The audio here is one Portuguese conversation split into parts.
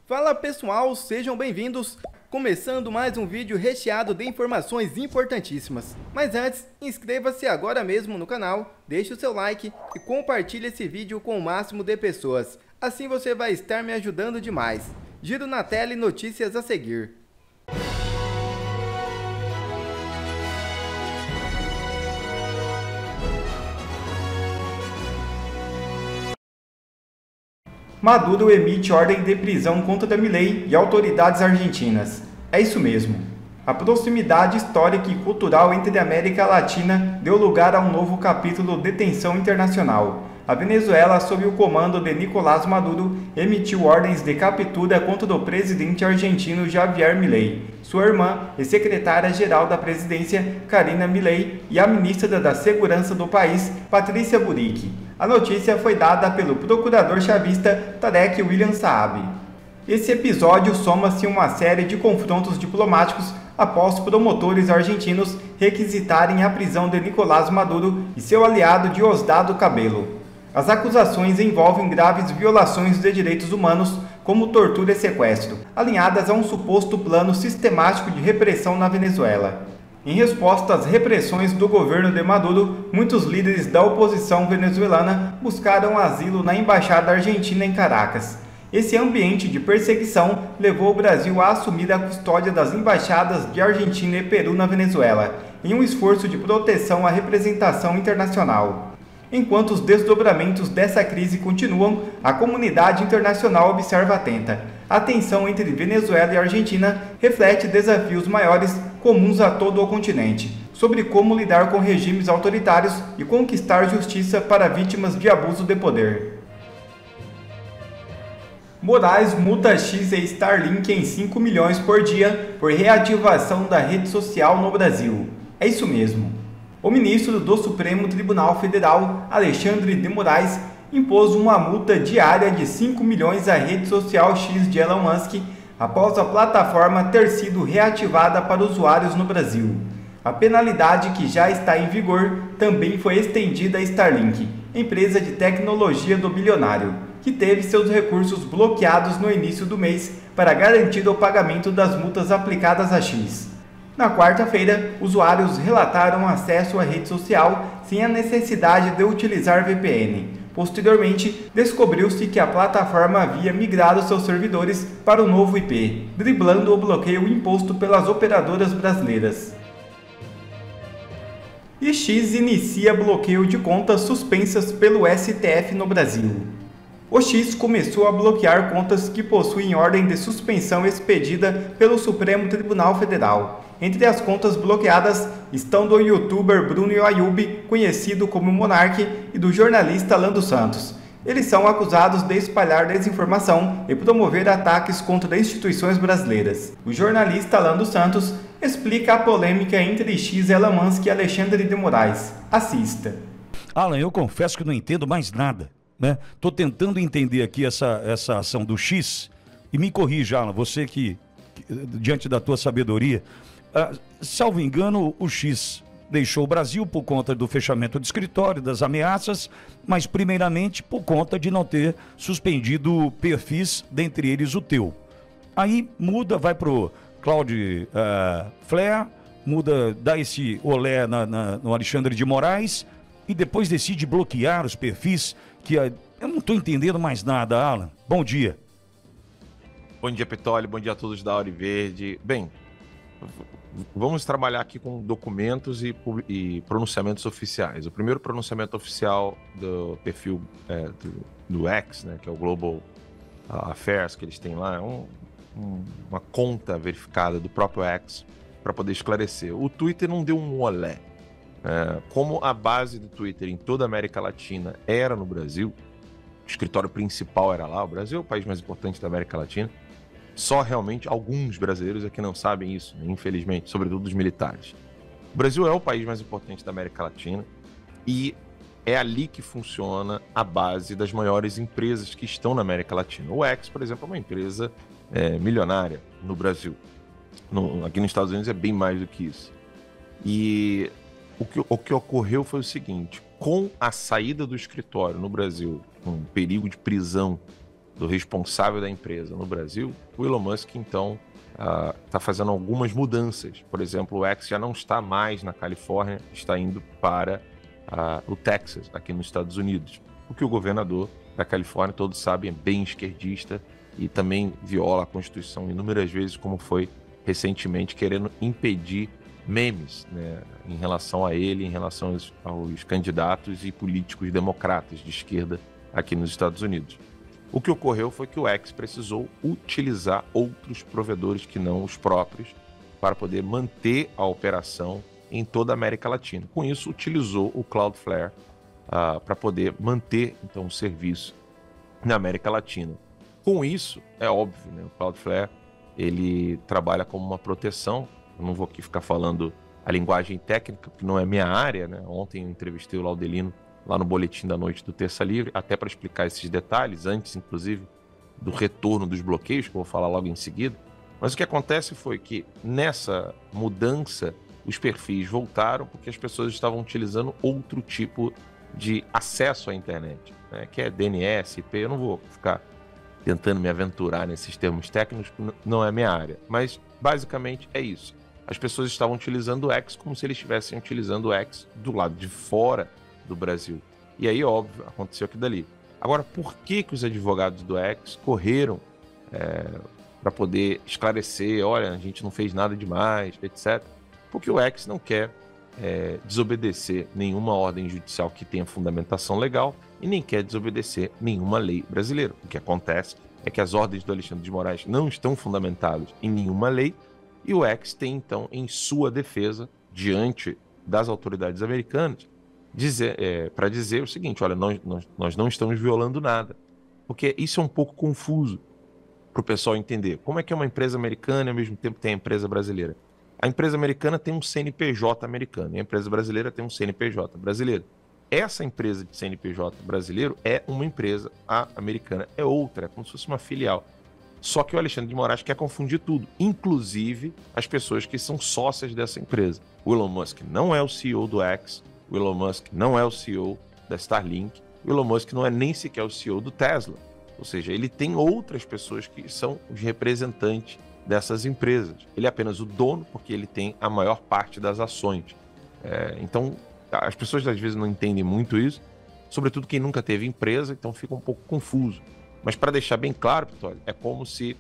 Fala pessoal, sejam bem-vindos! Começando mais um vídeo recheado de informações importantíssimas. Mas antes, inscreva-se agora mesmo no canal, deixe o seu like e compartilhe esse vídeo com o máximo de pessoas. Assim você vai estar me ajudando demais. Giro na tela e notícias a seguir. Maduro emite ordem de prisão contra Milei e autoridades argentinas. É isso mesmo. A proximidade histórica e cultural entre a América Latina deu lugar a um novo capítulo de tensão internacional. A Venezuela, sob o comando de Nicolás Maduro, emitiu ordens de captura contra o presidente argentino Javier Milei, sua irmã e secretária-geral da presidência, Karina Milei, e a ministra da Segurança do país, Patrícia Bullrich. A notícia foi dada pelo procurador chavista Tarek William Saab. Esse episódio soma-se uma série de confrontos diplomáticos após promotores argentinos requisitarem a prisão de Nicolás Maduro e seu aliado Diosdado Cabello. As acusações envolvem graves violações de direitos humanos, como tortura e sequestro, alinhadas a um suposto plano sistemático de repressão na Venezuela. Em resposta às repressões do governo de Maduro, muitos líderes da oposição venezuelana buscaram asilo na embaixada argentina em Caracas. Esse ambiente de perseguição levou o Brasil a assumir a custódia das embaixadas de Argentina e Peru na Venezuela, em um esforço de proteção à representação internacional. Enquanto os desdobramentos dessa crise continuam, a comunidade internacional observa atenta. A tensão entre Venezuela e Argentina reflete desafios maiores comuns a todo o continente, sobre como lidar com regimes autoritários e conquistar justiça para vítimas de abuso de poder. Moraes multa X e Starlink em 5 milhões por dia por reativação da rede social no Brasil. É isso mesmo. O ministro do Supremo Tribunal Federal, Alexandre de Moraes, impôs uma multa diária de 5 milhões à rede social X de Elon Musk após a plataforma ter sido reativada para usuários no Brasil. A penalidade, que já está em vigor, também foi estendida a Starlink, empresa de tecnologia do bilionário, que teve seus recursos bloqueados no início do mês para garantir o pagamento das multas aplicadas a X. Na quarta-feira, usuários relataram acesso à rede social sem a necessidade de utilizar VPN. Posteriormente, descobriu-se que a plataforma havia migrado seus servidores para o novo IP, driblando o bloqueio imposto pelas operadoras brasileiras. E X inicia bloqueio de contas suspensas pelo STF no Brasil. O X começou a bloquear contas que possuem ordem de suspensão expedida pelo Supremo Tribunal Federal. Entre as contas bloqueadas estão do youtuber Bruno Ayub, conhecido como Monark, e do jornalista Lando Santos. Eles são acusados de espalhar desinformação e promover ataques contra instituições brasileiras. O jornalista Lando Santos explica a polêmica entre X, Elon Musk e Alexandre de Moraes. Assista. Alan, eu confesso que não entendo mais nada, né? Tô tentando entender aqui essa ação do X, e me corrija, Alan, você que diante da tua sabedoria, salvo engano, o X deixou o Brasil por conta do fechamento do escritório, das ameaças, mas primeiramente por conta de não ter suspendido perfis, dentre eles o teu. Aí muda, vai pro Cláudio Flair, muda, dá esse olé no Alexandre de Moraes e depois decide bloquear os perfis que eu não estou entendendo mais nada, Alan. Bom dia. Bom dia, Petoli. Bom dia a todos da Hora Verde. Bem, vamos trabalhar aqui com documentos e pronunciamentos oficiais. O primeiro pronunciamento oficial do perfil do X, né, que é o Global Affairs, que eles têm lá, é uma conta verificada do próprio X para poder esclarecer. O Twitter não deu um olé. Como a base do Twitter em toda a América Latina era no Brasil, o escritório principal era lá, o Brasil é o país mais importante da América Latina, só realmente alguns brasileiros é que não sabem isso, né? Infelizmente, sobretudo os militares. O Brasil é o país mais importante da América Latina e é ali que funciona a base das maiores empresas que estão na América Latina. O X, por exemplo, é uma empresa milionária no Brasil. Aqui nos Estados Unidos é bem mais do que isso. E o que ocorreu foi o seguinte: com a saída do escritório no Brasil, com perigo de prisão do responsável da empresa no Brasil, o Elon Musk, então, está fazendo algumas mudanças. Por exemplo, o X já não está mais na Califórnia, está indo para o Texas, aqui nos Estados Unidos. Porque o governador da Califórnia, todos sabem, é bem esquerdista e também viola a Constituição inúmeras vezes, como foi recentemente querendo impedir memes, né, em relação a ele, em relação aos candidatos e políticos democratas de esquerda aqui nos Estados Unidos. O que ocorreu foi que o X precisou utilizar outros provedores que não os próprios para poder manter a operação em toda a América Latina. Com isso, utilizou o Cloudflare para poder manter então o serviço na América Latina. Com isso, é óbvio, né, o Cloudflare ele trabalha como uma proteção. Eu não vou aqui ficar falando a linguagem técnica, que não é minha área, né? Ontem eu entrevistei o Laudelino lá no Boletim da Noite do Terça Livre, até para explicar esses detalhes, antes, inclusive, do retorno dos bloqueios, que eu vou falar logo em seguida. Mas o que acontece foi que, nessa mudança, os perfis voltaram porque as pessoas estavam utilizando outro tipo de acesso à internet, né? Que é DNS, IP. Eu não vou ficar tentando me aventurar nesses termos técnicos, não é minha área. Mas, basicamente, é isso. As pessoas estavam utilizando o X como se eles estivessem utilizando o X do lado de fora do Brasil. E aí, óbvio, aconteceu aquilo dali. Agora, por que os advogados do X correram para poder esclarecer, olha, a gente não fez nada demais, etc. Porque o X não quer desobedecer nenhuma ordem judicial que tenha fundamentação legal e nem quer desobedecer nenhuma lei brasileira. O que acontece é que as ordens do Alexandre de Moraes não estão fundamentadas em nenhuma lei e o X tem, então, em sua defesa, diante das autoridades americanas, para dizer o seguinte, olha, nós não estamos violando nada. Porque isso é um pouco confuso para o pessoal entender. Como é que é uma empresa americana e ao mesmo tempo tem a empresa brasileira? A empresa americana tem um CNPJ americano e a empresa brasileira tem um CNPJ brasileiro. Essa empresa de CNPJ brasileiro é uma empresa, a americana é outra, é como se fosse uma filial. Só que o Alexandre de Moraes quer confundir tudo, inclusive as pessoas que são sócias dessa empresa. O Elon Musk não é o CEO do X, o Elon Musk não é o CEO da Starlink, o Elon Musk não é nem sequer o CEO do Tesla. Ou seja, ele tem outras pessoas que são os representantes dessas empresas. Ele é apenas o dono porque ele tem a maior parte das ações. Então, as pessoas às vezes não entendem muito isso, sobretudo quem nunca teve empresa, então fica um pouco confuso. Mas para deixar bem claro, Vitória, é como se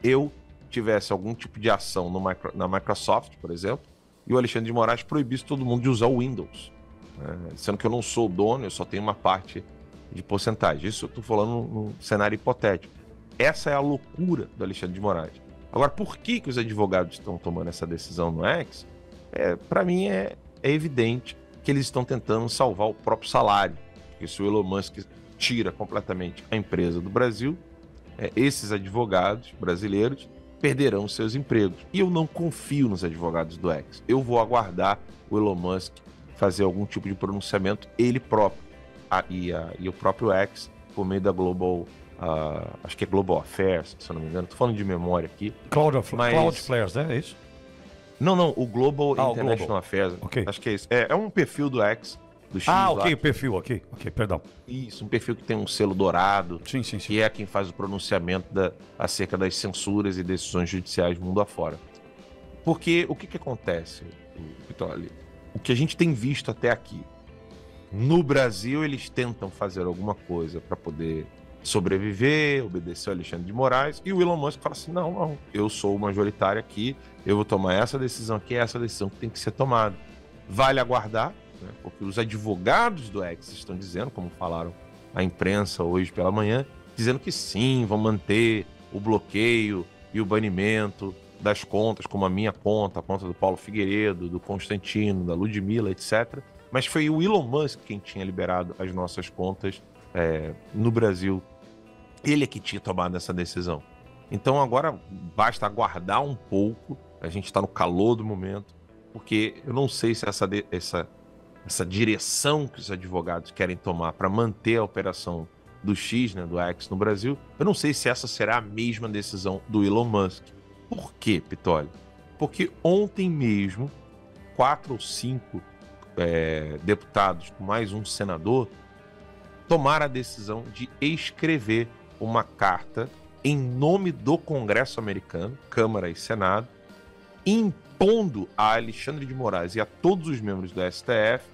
eu tivesse algum tipo de ação na Microsoft, por exemplo, e o Alexandre de Moraes proibisse todo mundo de usar o Windows. Sendo que eu não sou o dono, eu só tenho uma parte de porcentagem. Isso eu estou falando num cenário hipotético. Essa é a loucura do Alexandre de Moraes. Agora, por que os advogados estão tomando essa decisão no X? Para mim é evidente que eles estão tentando salvar o próprio salário. Porque se o Elon Musk tira completamente a empresa do Brasil, esses advogados brasileiros perderão seus empregos. E eu não confio nos advogados do X. Eu vou aguardar o Elon Musk fazer algum tipo de pronunciamento, ele próprio. E o próprio X, por meio da Global... acho que é Global Affairs, se eu não me engano. Estou falando de memória aqui. Cloudflare, né? É isso? Não. O Global International Global. Affairs. Okay. Acho que é isso. É um perfil do X, do X. Ok, o perfil, ok, perdão. Isso, um perfil que tem um selo dourado. Sim. Que é quem faz o pronunciamento acerca das censuras e decisões judiciais mundo afora. Porque o que acontece, Vitória? O que a gente tem visto até aqui. No Brasil, eles tentam fazer alguma coisa para poder sobreviver, obedecer ao Alexandre de Moraes, e o Elon Musk fala assim, não, eu sou o majoritário aqui, eu vou tomar essa decisão aqui, é essa decisão que tem que ser tomada. Vale aguardar, né, porque os advogados do X estão dizendo, como falaram a imprensa hoje pela manhã, dizendo que sim, vão manter o bloqueio e o banimento das contas, como a minha conta, a conta do Paulo Figueiredo, do Constantino, da Ludmilla, etc., mas foi o Elon Musk quem tinha liberado as nossas contas no Brasil. Ele é que tinha tomado essa decisão. Então agora basta aguardar um pouco, a gente está no calor do momento, porque eu não sei se essa direção que os advogados querem tomar para manter a operação do X, né, do X no Brasil, eu não sei se essa será a mesma decisão do Elon Musk. Por quê, Pitoli? Porque ontem mesmo, 4 ou 5 deputados, com mais um senador, tomaram a decisão de escrever uma carta em nome do Congresso americano, Câmara e Senado, impondo a Alexandre de Moraes e a todos os membros do STF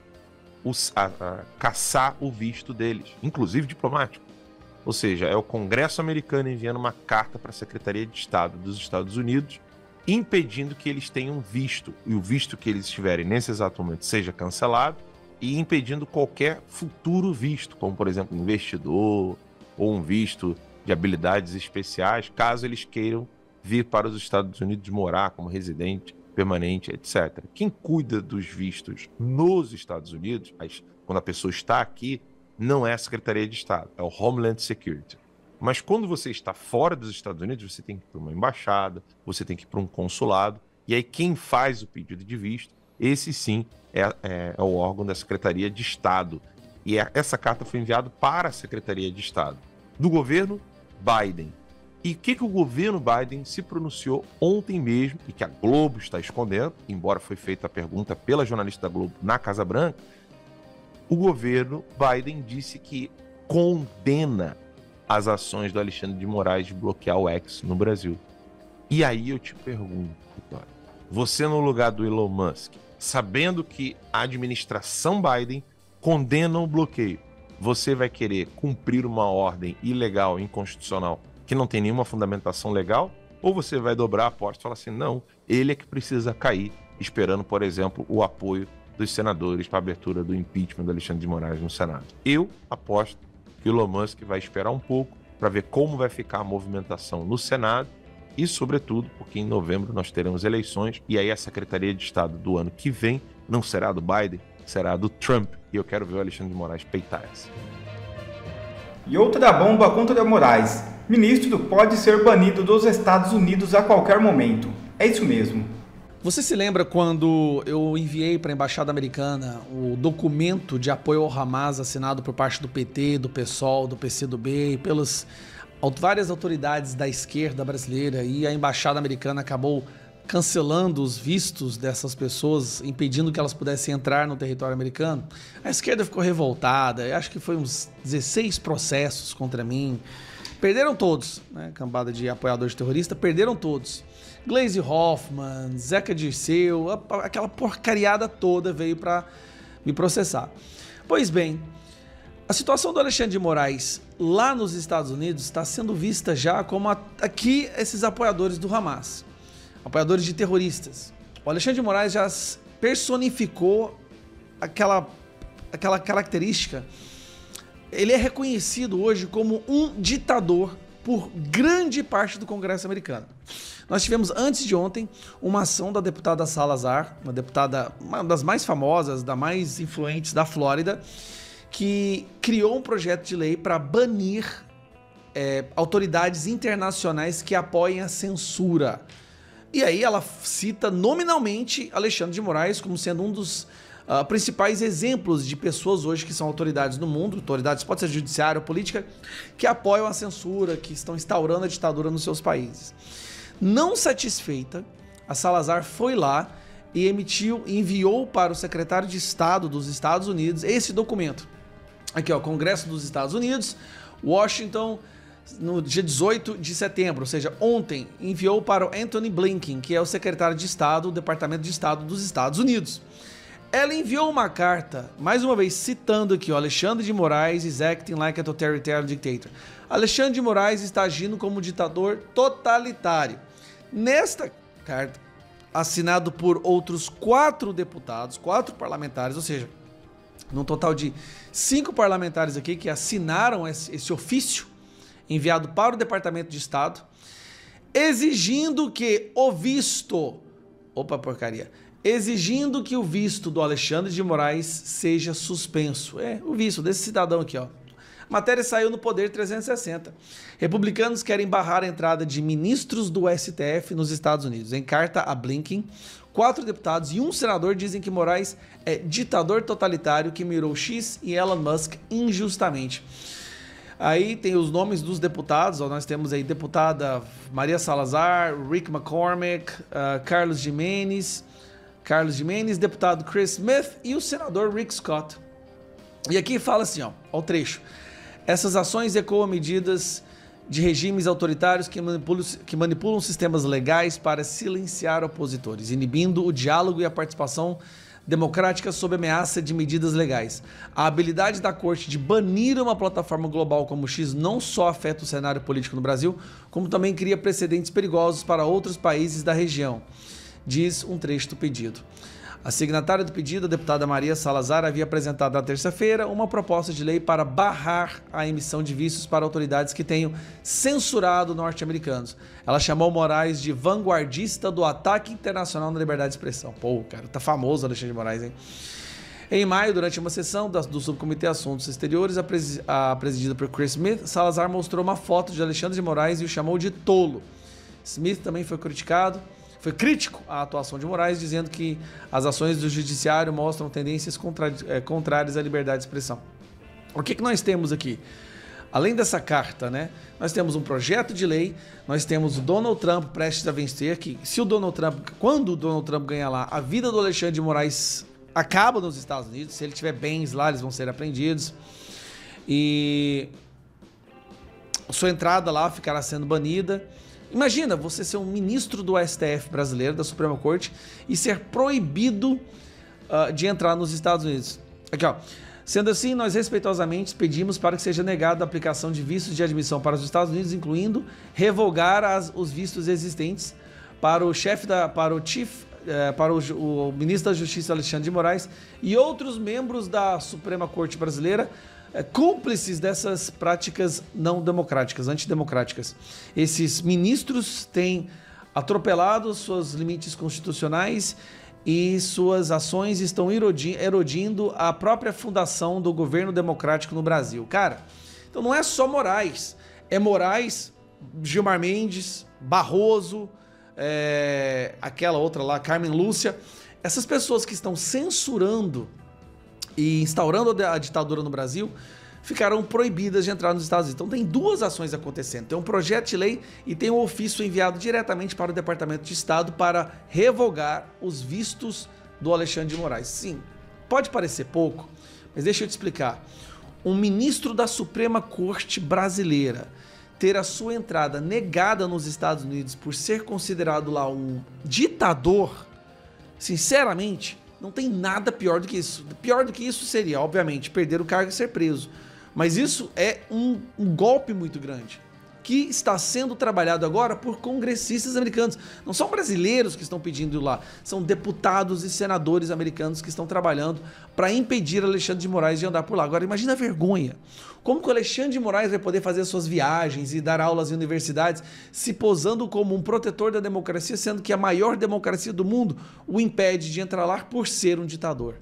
caçar o visto deles, inclusive diplomático. Ou seja, é o Congresso americano enviando uma carta para a Secretaria de Estado dos Estados Unidos, impedindo que eles tenham visto, e o visto que eles tiverem nesse exato momento seja cancelado, e impedindo qualquer futuro visto, como por exemplo investidor ou um visto de habilidades especiais, caso eles queiram vir para os Estados Unidos morar como residente permanente, etc. Quem cuida dos vistos nos Estados Unidos, quando a pessoa está aqui, não é a Secretaria de Estado, é o Homeland Security. Mas quando você está fora dos Estados Unidos, você tem que ir para uma embaixada, você tem que ir para um consulado, e aí quem faz o pedido de visto, esse sim é o órgão da Secretaria de Estado. E essa carta foi enviada para a Secretaria de Estado do governo Biden. E o que o governo Biden se pronunciou ontem mesmo, e que a Globo está escondendo, embora foi feita a pergunta pela jornalista da Globo na Casa Branca, o governo Biden disse que condena as ações do Alexandre de Moraes de bloquear o X no Brasil. E aí eu te pergunto, Vitória, você no lugar do Elon Musk, sabendo que a administração Biden condena o bloqueio, você vai querer cumprir uma ordem ilegal, inconstitucional, que não tem nenhuma fundamentação legal? Ou você vai dobrar a porta e falar assim, não, ele é que precisa cair, esperando, por exemplo, o apoio dos senadores para a abertura do impeachment do Alexandre de Moraes no Senado? Eu aposto que o Elon Musk vai esperar um pouco para ver como vai ficar a movimentação no Senado e, sobretudo, porque em novembro nós teremos eleições e aí a Secretaria de Estado do ano que vem não será do Biden, será do Trump. E eu quero ver o Alexandre de Moraes peitar essa. E outra bomba contra Moraes. Ministro pode ser banido dos Estados Unidos a qualquer momento. É isso mesmo. Você se lembra quando eu enviei para a Embaixada Americana o documento de apoio ao Hamas assinado por parte do PT, do PSOL, do PCdoB e pelas várias autoridades da esquerda brasileira, e a Embaixada Americana acabou cancelando os vistos dessas pessoas, impedindo que elas pudessem entrar no território americano? A esquerda ficou revoltada, eu acho que foi uns 16 processos contra mim. Perderam todos, né? Cambada de apoiadores de terrorista, perderam todos. Gleisi Hoffmann, Zeca Dirceu, aquela porcariada toda veio para me processar. Pois bem, a situação do Alexandre de Moraes lá nos Estados Unidos está sendo vista já como aqui esses apoiadores do Hamas, apoiadores de terroristas. O Alexandre de Moraes já personificou aquela característica. Ele é reconhecido hoje como um ditador por grande parte do Congresso americano. Nós tivemos antes de ontem uma ação da deputada Salazar, uma das mais famosas, das mais influentes da Flórida, que criou um projeto de lei para banir autoridades internacionais que apoiem a censura. E aí ela cita nominalmente Alexandre de Moraes como sendo um dos principais exemplos de pessoas hoje que são autoridades no mundo, autoridades, pode ser judiciária ou política, que apoiam a censura, que estão instaurando a ditadura nos seus países. Não satisfeita, a Salazar foi lá e enviou para o secretário de Estado dos Estados Unidos esse documento. Aqui, ó, Congresso dos Estados Unidos, Washington, no dia 18 de setembro, ou seja, ontem, enviou para o Anthony Blinken, que é o secretário de Estado do Departamento de Estado dos Estados Unidos. Ela enviou uma carta, mais uma vez citando aqui, ó, Alexandre de Moraes is acting like a totalitarian dictator. Alexandre de Moraes está agindo como ditador totalitário. Nesta carta, assinado por outros 4 deputados, 4 parlamentares, ou seja, num total de 5 parlamentares aqui que assinaram esse ofício enviado para o Departamento de Estado, exigindo que o visto... exigindo que o visto do Alexandre de Moraes seja suspenso. O visto desse cidadão aqui, ó. A matéria saiu no Poder 360. Republicanos querem barrar a entrada de ministros do STF nos Estados Unidos. Em carta a Blinken, 4 deputados e um senador dizem que Moraes é ditador totalitário que mirou X e Elon Musk injustamente. Aí tem os nomes dos deputados, ó, nós temos aí deputada Maria Salazar, Rick McCormick, Carlos Gimenez, deputado Chris Smith e o senador Rick Scott. E aqui fala assim, ó o trecho. Essas ações ecoam medidas de regimes autoritários que manipulam sistemas legais para silenciar opositores, inibindo o diálogo e a participação democrática sob ameaça de medidas legais. A habilidade da Corte de banir uma plataforma global como o X não só afeta o cenário político no Brasil, como também cria precedentes perigosos para outros países da região, diz um trecho do pedido. A signatária do pedido, a deputada Maria Salazar, havia apresentado na terça-feira uma proposta de lei para barrar a emissão de vistos para autoridades que tenham censurado norte-americanos. Ela chamou Moraes de vanguardista do ataque internacional na liberdade de expressão. Pô, cara, tá famoso Alexandre de Moraes, hein? Em maio, durante uma sessão do Subcomitê Assuntos Exteriores, presidida por Chris Smith, Salazar mostrou uma foto de Alexandre de Moraes e o chamou de tolo. Smith também foi crítico à atuação de Moraes, dizendo que as ações do judiciário mostram tendências contrárias à liberdade de expressão. O que nós temos aqui? Além dessa carta, né, nós temos um projeto de lei, nós temos o Donald Trump prestes a vencer, que se quando o Donald Trump ganhar lá, a vida do Alexandre de Moraes acaba nos Estados Unidos, se ele tiver bens lá, eles vão ser apreendidos, e sua entrada lá ficará sendo banida. Imagina você ser um ministro do STF brasileiro, da Suprema Corte, e ser proibido de entrar nos Estados Unidos. Aqui, ó. Sendo assim, nós respeitosamente pedimos para que seja negada a aplicação de vistos de admissão para os Estados Unidos, incluindo revogar os vistos existentes para o ministro da Justiça Alexandre de Moraes e outros membros da Suprema Corte brasileira, cúmplices dessas práticas não democráticas, antidemocráticas. Esses ministros têm atropelado seus limites constitucionais e suas ações estão erodindo a própria fundação do governo democrático no Brasil. Cara, então não é só Moraes, é Moraes, Gilmar Mendes, Barroso, aquela outra lá, Carmen Lúcia, essas pessoas que estão censurando e instaurando a ditadura no Brasil, ficarão proibidas de entrar nos Estados Unidos. Então tem duas ações acontecendo. Tem um projeto de lei e tem um ofício enviado diretamente para o Departamento de Estado para revogar os vistos do Alexandre de Moraes. Sim, pode parecer pouco, mas deixa eu te explicar. Um ministro da Suprema Corte brasileira ter a sua entrada negada nos Estados Unidos por ser considerado lá um ditador, sinceramente, não tem nada pior do que isso. Pior do que isso seria, obviamente, perder o cargo e ser preso. Mas isso é um golpe muito grande, que está sendo trabalhado agora por congressistas americanos. Não são brasileiros que estão pedindo lá, são deputados e senadores americanos que estão trabalhando para impedir Alexandre de Moraes de andar por lá. Agora, imagina a vergonha. Como que o Alexandre de Moraes vai poder fazer suas viagens e dar aulas em universidades se posando como um protetor da democracia, sendo que a maior democracia do mundo o impede de entrar lá por ser um ditador?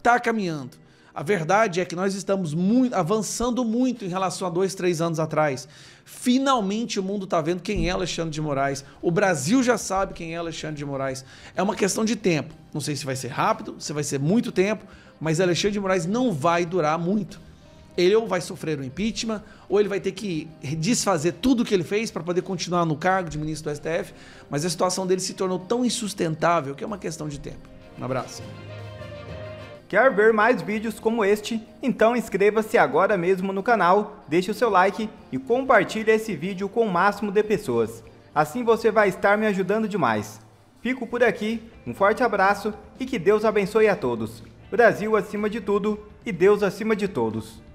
Tá caminhando. A verdade é que nós estamos avançando muito em relação a 2, 3 anos atrás. Finalmente o mundo está vendo quem é Alexandre de Moraes. O Brasil já sabe quem é Alexandre de Moraes. É uma questão de tempo. Não sei se vai ser rápido, se vai ser muito tempo, mas Alexandre de Moraes não vai durar muito. Ele ou vai sofrer um impeachment, ou ele vai ter que desfazer tudo o que ele fez para poder continuar no cargo de ministro do STF, mas a situação dele se tornou tão insustentável que é uma questão de tempo. Um abraço. Quer ver mais vídeos como este? Então inscreva-se agora mesmo no canal, deixe o seu like e compartilhe esse vídeo com o máximo de pessoas. Assim você vai estar me ajudando demais. Fico por aqui, um forte abraço e que Deus abençoe a todos. Brasil acima de tudo e Deus acima de todos.